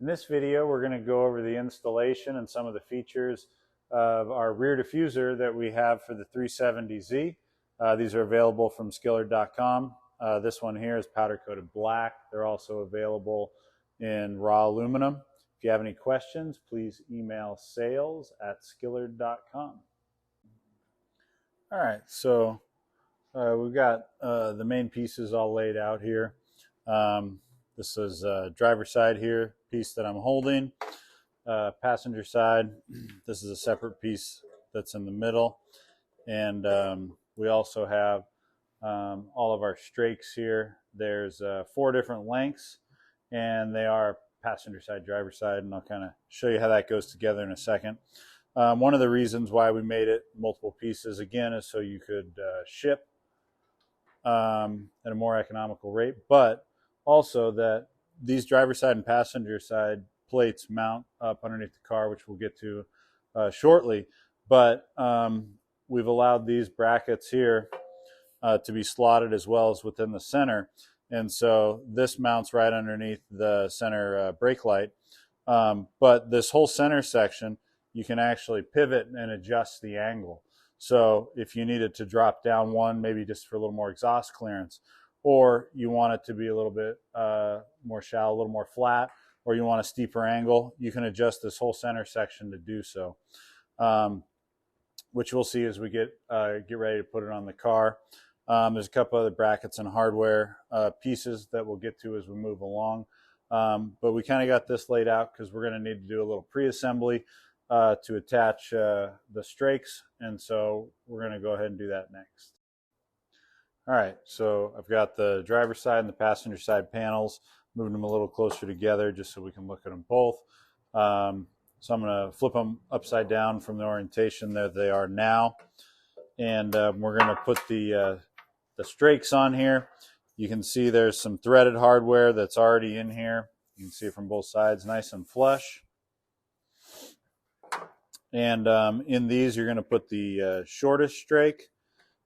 In this video, we're going to go over the installation and some of the features of our rear diffuser that we have for the 370Z. These are available from Skillard.com. This one here is powder coated black. They're also available in raw aluminum. If you have any questions, please email sales@skillard.com. All right, so we've got the main pieces all laid out here. This is driver's side here, piece that I'm holding. Passenger side, this is a separate piece that's in the middle. And we also have all of our strakes here. There's 4 different lengths, and they are passenger side, driver's side, and I'll kind of show you how that goes together in a second. One of the reasons why we made it multiple pieces, again, is so you could ship at a more economical rate, but also that these driver's side and passenger side plates mount up underneath the car, which we'll get to shortly. But we've allowed these brackets here to be slotted as well as within the center. And so this mounts right underneath the center brake light. But this whole center section, you can actually pivot and adjust the angle. So if you needed to drop down one, maybe just for a little more exhaust clearance, or you want it to be a little bit more shallow, a little more flat, or you want a steeper angle, you can adjust this whole center section to do so, which we'll see as we get ready to put it on the car. There's a couple other brackets and hardware pieces that we'll get to as we move along. But we kind of got this laid out because we're going to need to do a little pre-assembly to attach the strakes, and so we're going to go ahead and do that next. All right, so I've got the driver's side and the passenger side panels, moving them a little closer together just so we can look at them both. So I'm going to flip them upside down from the orientation that they are now, and we're going to put the strakes on here. You can see there's some threaded hardware that's already in here. You can see it from both sides, nice and flush. And in these, you're going to put the shortest strake,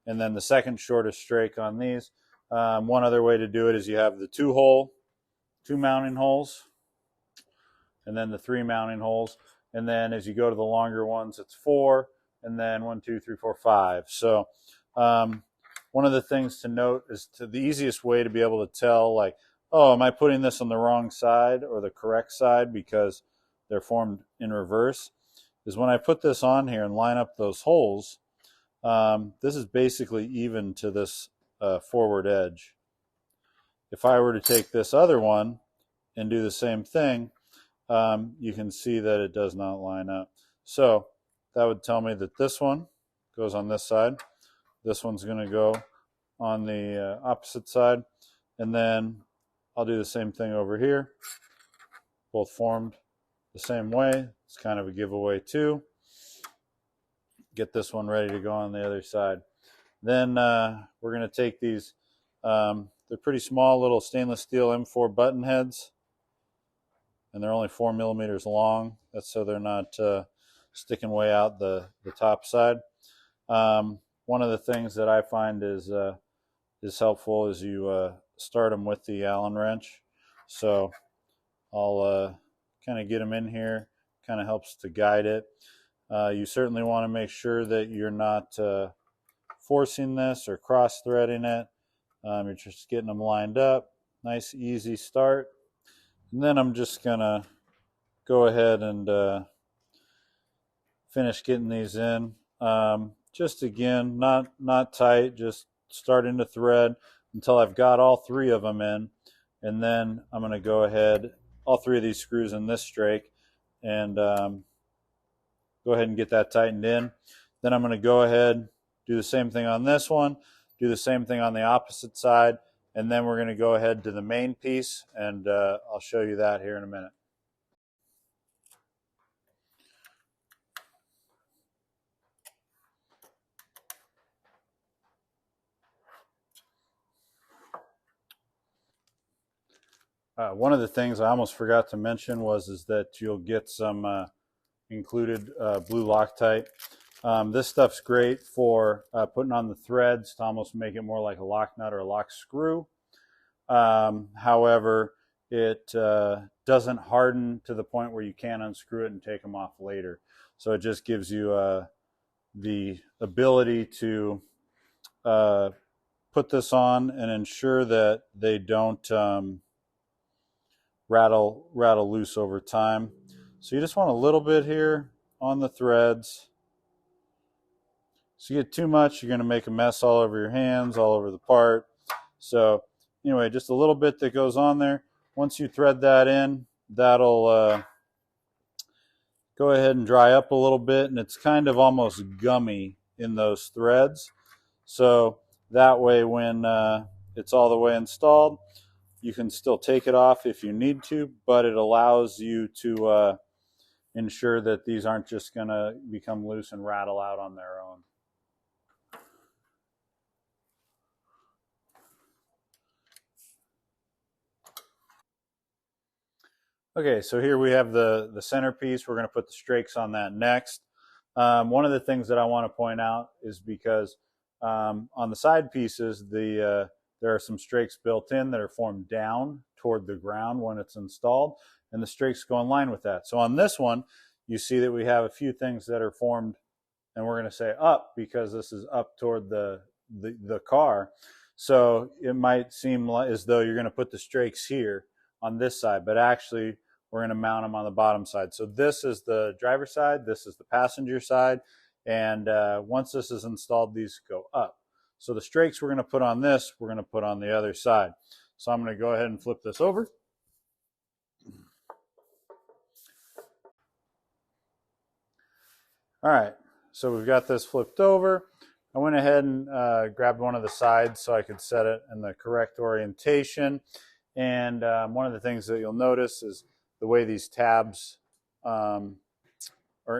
and then the second shortest strake on these. One other way to do it is you have the 2 mounting holes, and then the 3 mounting holes. And then as you go to the longer ones, it's 4, and then 1, 2, 3, 4, 5. So one of the things to note is the easiest way to be able to tell, like, oh, am I putting this on the wrong side or the correct side because they're formed in reverse, is when I put this on here and line up those holes. This is basically even to this forward edge. If I were to take this other one and do the same thing, you can see that it does not line up. So that would tell me that this one goes on this side. This one's going to go on the opposite side. And then I'll do the same thing over here. Both formed the same way. It's kind of a giveaway too. Get this one ready to go on the other side. Then we're going to take these, they're pretty small little stainless steel M4 button heads, and they're only 4 millimeters long. That's so they're not sticking way out the top side. One of the things that I find is helpful is you start them with the Allen wrench. So I'll kind of get them in here, kind of helps to guide it. You certainly want to make sure that you're not forcing this or cross-threading it. You're just getting them lined up. Nice, easy start. And then I'm just going to go ahead and finish getting these in. Just again, not tight, just starting to thread until I've got all 3 of them in. And then I'm going to go ahead, all 3 of these screws in this strake, and go ahead and get that tightened in. Then I'm going to go ahead, do the same thing on this one, do the same thing on the opposite side, and then we're going to go ahead to the main piece, and I'll show you that here in a minute. One of the things I almost forgot to mention is that you'll get some included blue Loctite. This stuff's great for putting on the threads to almost make it more like a lock nut or a lock screw. However, it doesn't harden to the point where you can't unscrew it and take them off later. So it just gives you the ability to put this on and ensure that they don't rattle loose over time. So you just want a little bit here on the threads. So you get too much, you're going to make a mess all over your hands, all over the part. So anyway, just a little bit that goes on there. Once you thread that in, that'll go ahead and dry up a little bit, and it's kind of almost gummy in those threads. So that way when it's all the way installed, you can still take it off if you need to, but it allows you to ensure that these aren't just going to become loose and rattle out on their own. Okay, so here we have the centerpiece. We're going to put the strakes on that next. One of the things that I want to point out is because on the side pieces, there are some strakes built in that are formed down toward the ground when it's installed, and the strakes go in line with that. So on this one, you see that we have a few things that are formed, and we're going to say up because this is up toward the car. So it might seem as though you're going to put the strakes here on this side, but actually we're going to mount them on the bottom side. So this is the driver's side, this is the passenger side, and once this is installed, these go up. So the strakes we're going to put on this, we're going to put on the other side. So I'm going to go ahead and flip this over. All right, so we've got this flipped over. I went ahead and grabbed one of the sides so I could set it in the correct orientation. And one of the things that you'll notice is the way these tabs are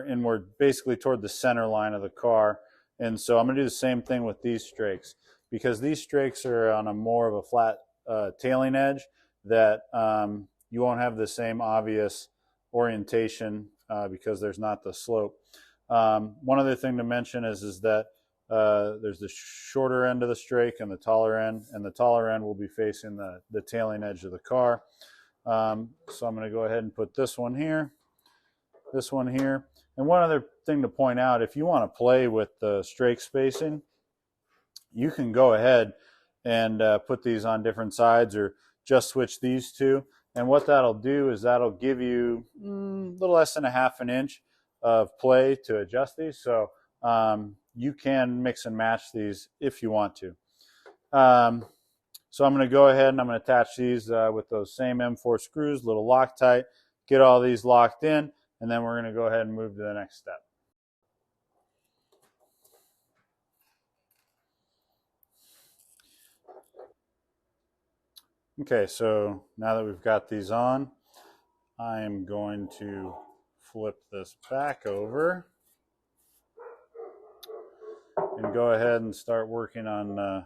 inward, basically toward the center line of the car. And so I'm going to do the same thing with these strakes. Because these strakes are on a more of a flat tailing edge, that you won't have the same obvious orientation because there's not the slope. One other thing to mention is that there's the shorter end of the strake and the taller end will be facing the tailing edge of the car. So I'm going to go ahead and put this one here, and one other thing to point out, if you want to play with the strake spacing, you can go ahead and put these on different sides or just switch these two, and what that'll do is that'll give you a little less than a half an inch of play to adjust these. So you can mix and match these if you want to. So I'm going to go ahead and I'm going to attach these with those same M4 screws, little Loctite, get all these locked in, and then we're going to go ahead and move to the next step. Okay, so now that we've got these on, I'm going to flip this back over and go ahead and start working on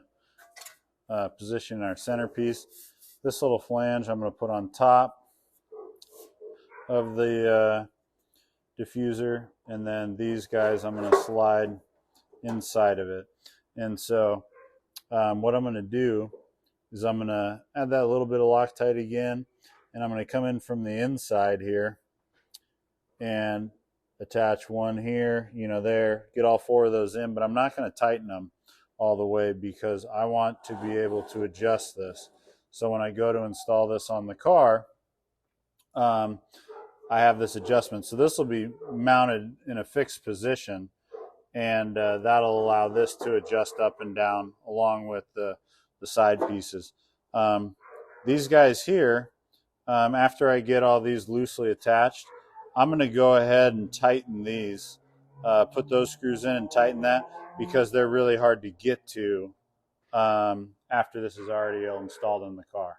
positioning our centerpiece. This little flange I'm going to put on top of the diffuser, and then these guys I'm going to slide inside of it. And so what I'm going to do is I'm going to add that little bit of Loctite again, and I'm going to come in from the inside here and attach one here, there, get all four of those in, but I'm not going to tighten them all the way because I want to be able to adjust this. So when I go to install this on the car, I have this adjustment. So this will be mounted in a fixed position, and that'll allow this to adjust up and down along with the side pieces. These guys here, after I get all these loosely attached, I'm going to go ahead and tighten these, put those screws in and tighten that, because they're really hard to get to after this is already installed in the car.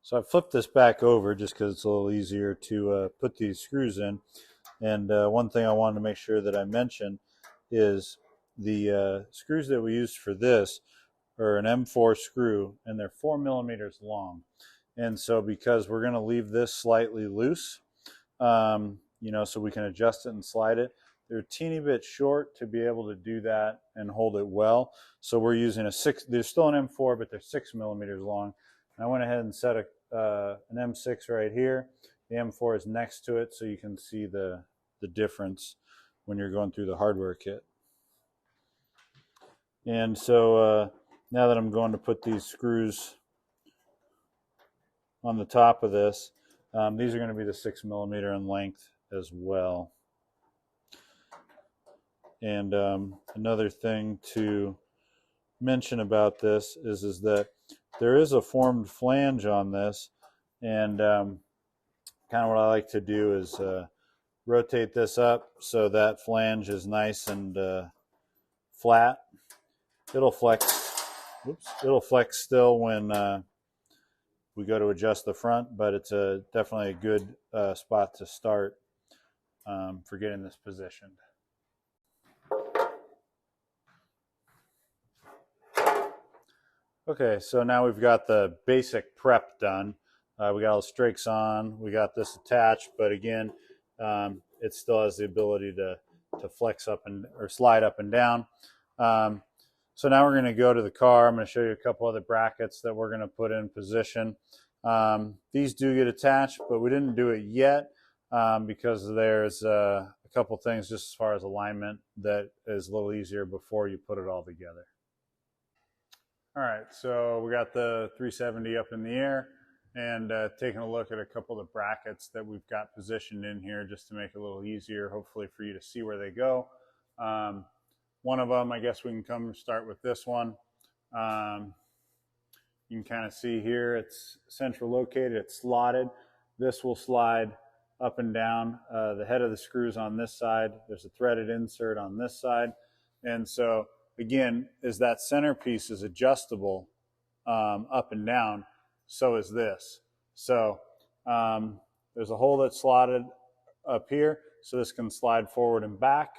So I flipped this back over just because it's a little easier to put these screws in. And one thing I wanted to make sure that I mention is the screws that we used for this are an M4 screw, and they're 4 millimeters long. And so because we're going to leave this slightly loose, so we can adjust it and slide it, they're a teeny bit short to be able to do that and hold it well. So we're using a 6, there's still an M4, but they're 6 millimeters long. And I went ahead and set an M6 right here. The M4 is next to it, so you can see the difference when you're going through the hardware kit. And so now that I'm going to put these screws on the top of this, these are going to be the 6 millimeter in length as well. And another thing to mention about this is that there is a formed flange on this, and kind of what I like to do is rotate this up so that flange is nice and flat. It'll flex. Oops, it'll flex still when we go to adjust the front, but it's definitely a good spot to start for getting this positioned. Okay, so now we've got the basic prep done. We got all the strakes on, we got this attached, but again, it still has the ability to flex up or slide up and down. So now we're going to go to the car. I'm going to show you a couple other brackets that we're going to put in position. These do get attached, but we didn't do it yet because there's a couple things just as far as alignment that is a little easier before you put it all together. All right, so we got the 370 up in the air and taking a look at a couple of the brackets that we've got positioned in here just to make it a little easier, hopefully for you to see where they go. One of them, I guess we can come start with this one. You can kind of see here it's central located, it's slotted. This will slide up and down. The head of the screws on this side, there's a threaded insert on this side. And so again, as that centerpiece is adjustable up and down, so is this. So there's a hole that's slotted up here, so this can slide forward and back.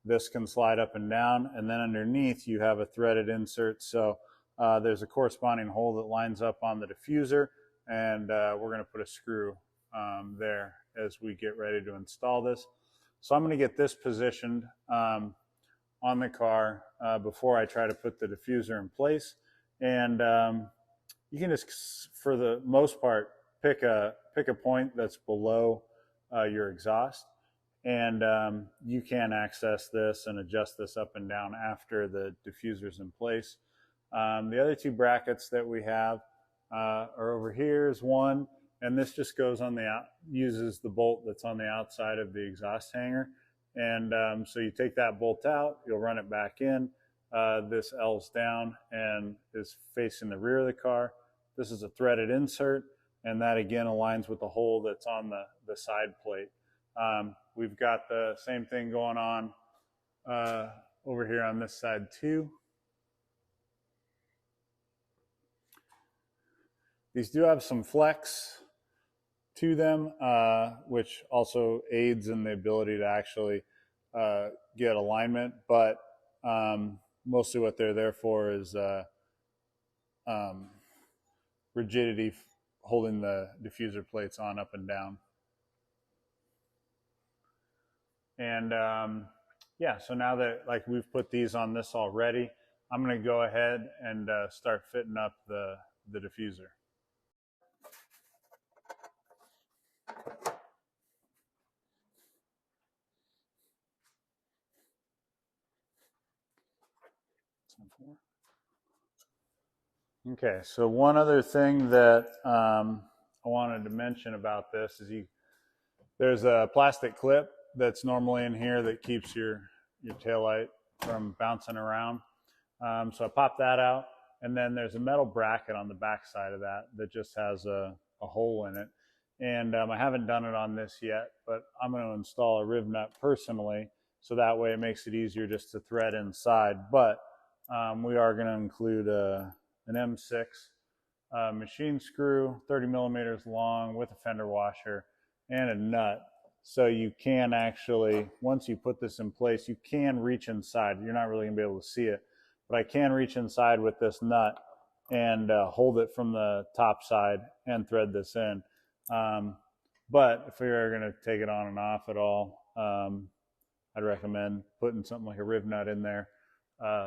This can slide up and down, and then underneath you have a threaded insert. So there's a corresponding hole that lines up on the diffuser, and we're going to put a screw there as we get ready to install this. So I'm going to get this positioned on the car before I try to put the diffuser in place. And you can just, for the most part, pick a point that's below your exhaust. And you can access this and adjust this up and down after the diffuser's in place. The other two brackets that we have are over here is one, and this just goes on the uses the bolt that's on the outside of the exhaust hanger. And so you take that bolt out, you'll run it back in. This L's down and is facing the rear of the car. This is a threaded insert, and that again aligns with the hole that's on the side plate. We've got the same thing going on over here on this side too. These do have some flex to them, which also aids in the ability to actually get alignment, but mostly what they're there for is rigidity, holding the diffuser plates on up and down. And yeah, so now that we've put these on this already, I'm going to go ahead and start fitting up the diffuser. Okay, so one other thing that I wanted to mention about this is there's a plastic clip that's normally in here that keeps your taillight from bouncing around. So I popped that out, and then there's a metal bracket on the back side of that just has a hole in it. And I haven't done it on this yet, but I'm going to install a riv nut personally, so that way it makes it easier just to thread inside. But we are going to include an M6 machine screw, 30 millimeters long with a fender washer and a nut. So you can actually, once you put this in place, you can reach inside. You're not really going to be able to see it, but I can reach inside with this nut and hold it from the top side and thread this in. But if we are going to take it on and off at all, I'd recommend putting something like a riv nut in there,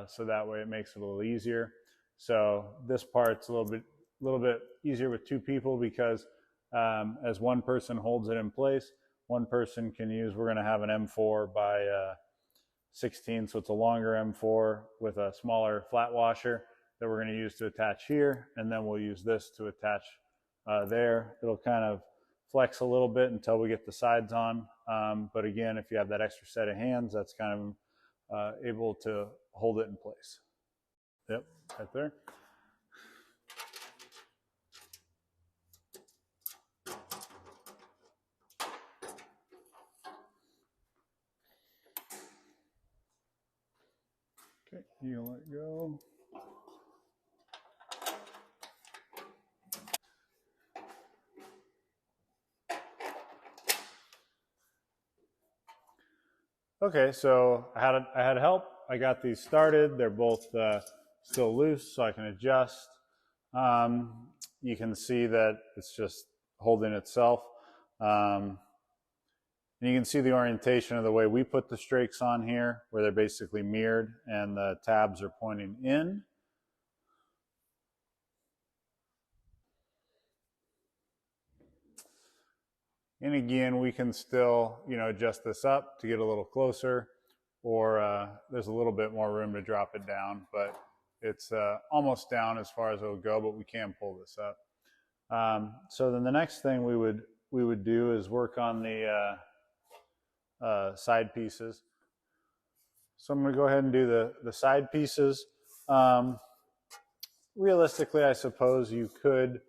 so that way it makes it a little easier. So this part's a little bit easier with two people because as one person holds it in place, one person can use. We're going to have an M4 by 16, so it's a longer M4 with a smaller flat washer that we're going to use to attach here, and then we'll use this to attach there. It'll kind of flex a little bit until we get the sides on, but again, if you have that extra set of hands, that's kind of able to hold it in place. Yep, right there. Okay, you let go. Okay, so I had help. I got these started. They're both still loose, so I can adjust. You can see that it's just holding itself. And you can see the orientation of the way we put the strakes on here, where they're basically mirrored and the tabs are pointing in. And again, we can still, adjust this up to get a little closer, or there's a little bit more room to drop it down, but it's almost down as far as it'll go, but we can pull this up. So then the next thing we would do is work on the side pieces. So I'm going to go ahead and do the side pieces. Realistically, I suppose you could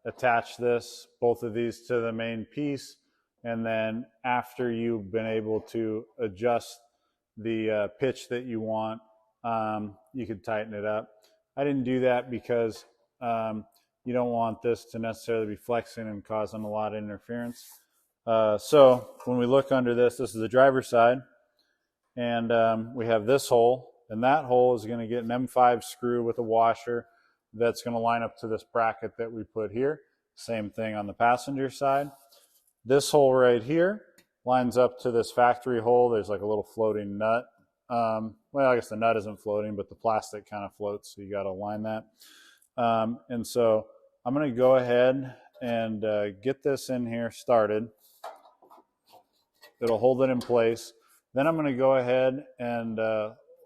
attach both of these to the main piece, and then after you've been able to adjust the pitch that you want, you could tighten it up. I didn't do that because you don't want this to necessarily be flexing and causing a lot of interference. So when we look under this is the driver's side, and we have this hole, and that hole is going to get an M5 screw with a washer that's going to line up to this bracket that we put here. Same thing on the passenger side. This hole right here lines up to this factory hole. There's like a little floating nut. Well, I guess the nut isn't floating, but the plastic kind of floats, so you got to align that. And so I'm going to go ahead and get this in here started. It'll hold it in place. Then I'm going to go ahead and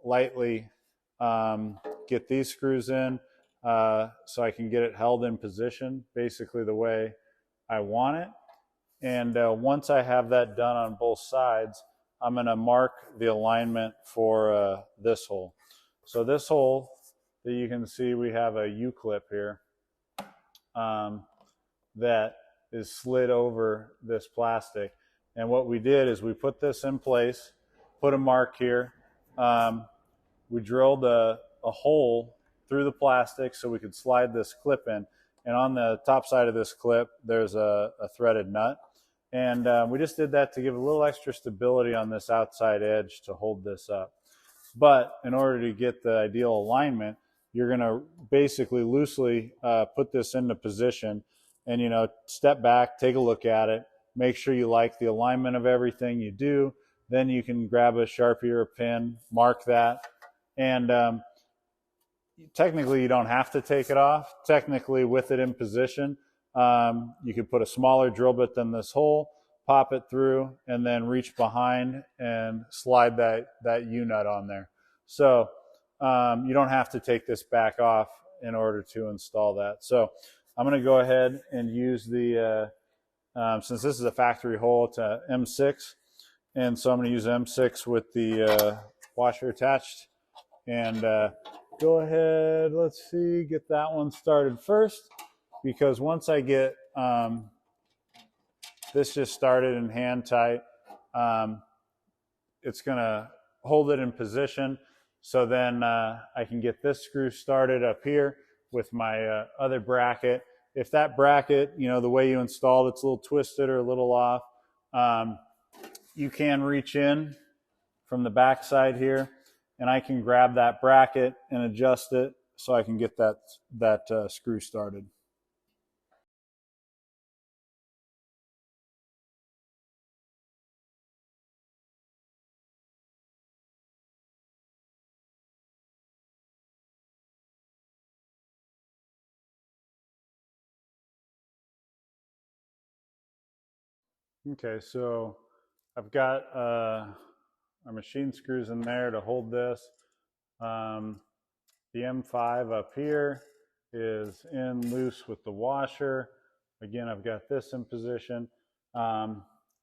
lightly get these screws in so I can get it held in position basically the way I want it. And once I have that done on both sides, I'm going to mark the alignment for this hole. So this hole that you can see, we have a U-clip here that is slid over this plastic. And what we did is we put this in place, put a mark here. We drilled a hole through the plastic so we could slide this clip in. And on the top side of this clip, there's a threaded nut. And we just did that to give a little extra stability on this outside edge to hold this up. But in order to get the ideal alignment, you're going to basically loosely put this into position and, step back, take a look at it, make sure you like the alignment of everything you do. Then you can grab a Sharpie or a pen, mark that. And technically, you don't have to take it off. Technically, with it in position, you could put a smaller drill bit than this hole, pop it through, and then reach behind and slide that U-nut on there. So you don't have to take this back off in order to install that. So I'm going to go ahead and use the, since this is a factory hole, it's a M6. And so I'm going to use M6 with the washer attached. And go ahead, let's see, get that one started first. Because once I get this just started in hand tight, it's going to hold it in position. So then I can get this screw started up here with my other bracket. If that bracket, the way you installed it's a little twisted or a little off, you can reach in from the back side here, and I can grab that bracket and adjust it so I can get that screw started. Okay, so I've got our machine screws in there to hold this. Um, the M5 up here is in loose with the washer. Again, I've got this in position. I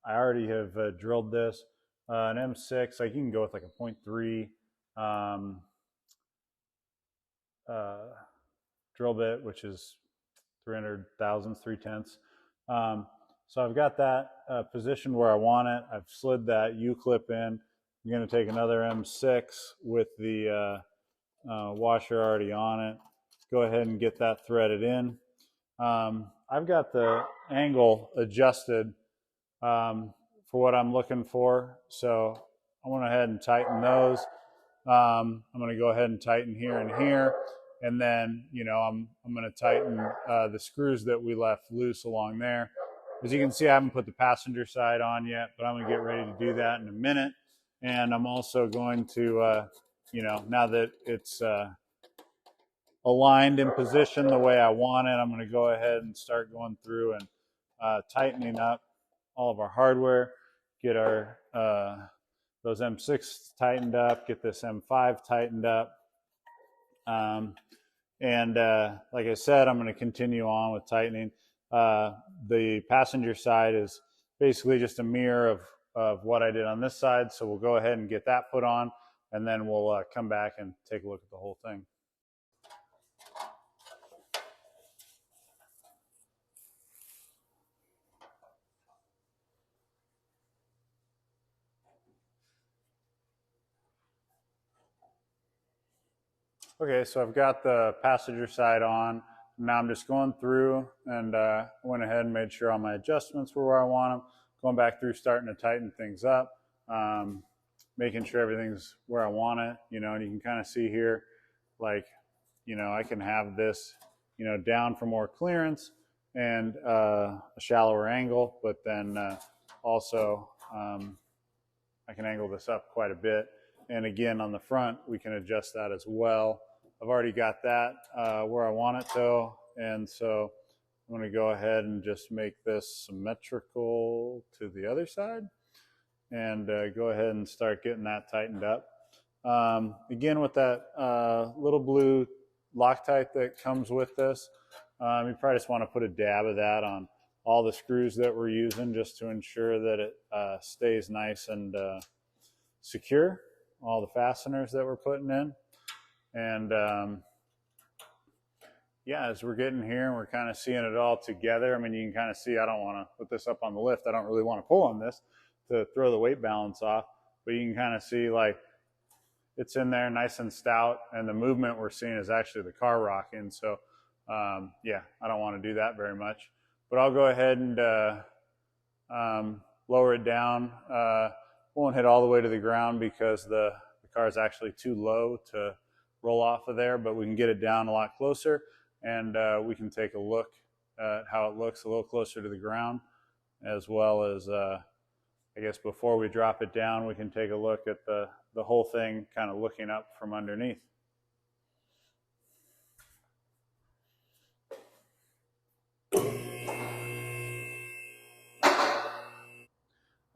already have drilled this. An M6, like you can go with like a 0.3 um, uh, drill bit, which is 300 thousandths, 3/10. So I've got that positioned where I want it. I've slid that U-clip in. I'm going to take another M6 with the washer already on it. Go ahead and get that threaded in. I've got the angle adjusted for what I'm looking for. So I went ahead and tighten those. I'm going to go ahead and tighten here and here. And then, I'm going to tighten the screws that we left loose along there. As you can see, I haven't put the passenger side on yet, but I'm going to get ready to do that in a minute. And I'm also going to, now that it's aligned in position the way I want it, I'm going to go ahead and start going through and tightening up all of our hardware, get our those M6 tightened up, get this M5 tightened up. And like I said, I'm going to continue on with tightening. The passenger side is basically just a mirror of what I did on this side. So we'll go ahead and get that put on, and then we'll come back and take a look at the whole thing. Okay, so I've got the passenger side on. Now I'm just going through and went ahead and made sure all my adjustments were where I want them. Going back through, starting to tighten things up, making sure everything's where I want it. And you can kind of see here, like, I can have this, down for more clearance and a shallower angle, but then also I can angle this up quite a bit. And again, on the front, we can adjust that as well. I've already got that where I want it though. And so I'm going to go ahead and just make this symmetrical to the other side and go ahead and start getting that tightened up. Again, with that little blue Loctite that comes with this, you probably just want to put a dab of that on all the screws that we're using just to ensure that it stays nice and secure, all the fasteners that we're putting in. And yeah, as we're getting here and we're kind of seeing it all together, I mean, you can kind of see, I don't want to put this up on the lift. I don't really want to pull on this to throw the weight balance off, but you can kind of see like it's in there nice and stout, and the movement we're seeing is actually the car rocking. So yeah, I don't want to do that very much, but I'll go ahead and lower it down. Won't hit all the way to the ground because the car is actually too low to roll off of there, but we can get it down a lot closer, and we can take a look at how it looks a little closer to the ground, as well as I guess before we drop it down, we can take a look at the whole thing kind of looking up from underneath.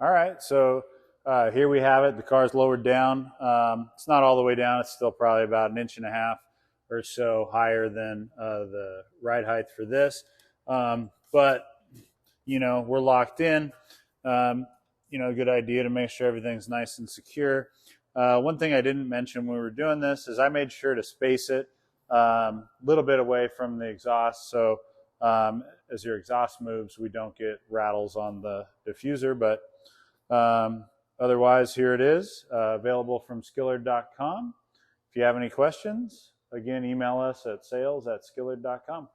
All right, so here we have it. The car's lowered down. It's not all the way down. It's still probably about 1.5 inches or so higher than the ride height for this. But, we're locked in. A good idea to make sure everything's nice and secure. One thing I didn't mention when we were doing this is I made sure to space it a little bit away from the exhaust. So as your exhaust moves, we don't get rattles on the diffuser. But otherwise, here it is, available from Skillard.com. If you have any questions, again, email us at sales@skillard.com.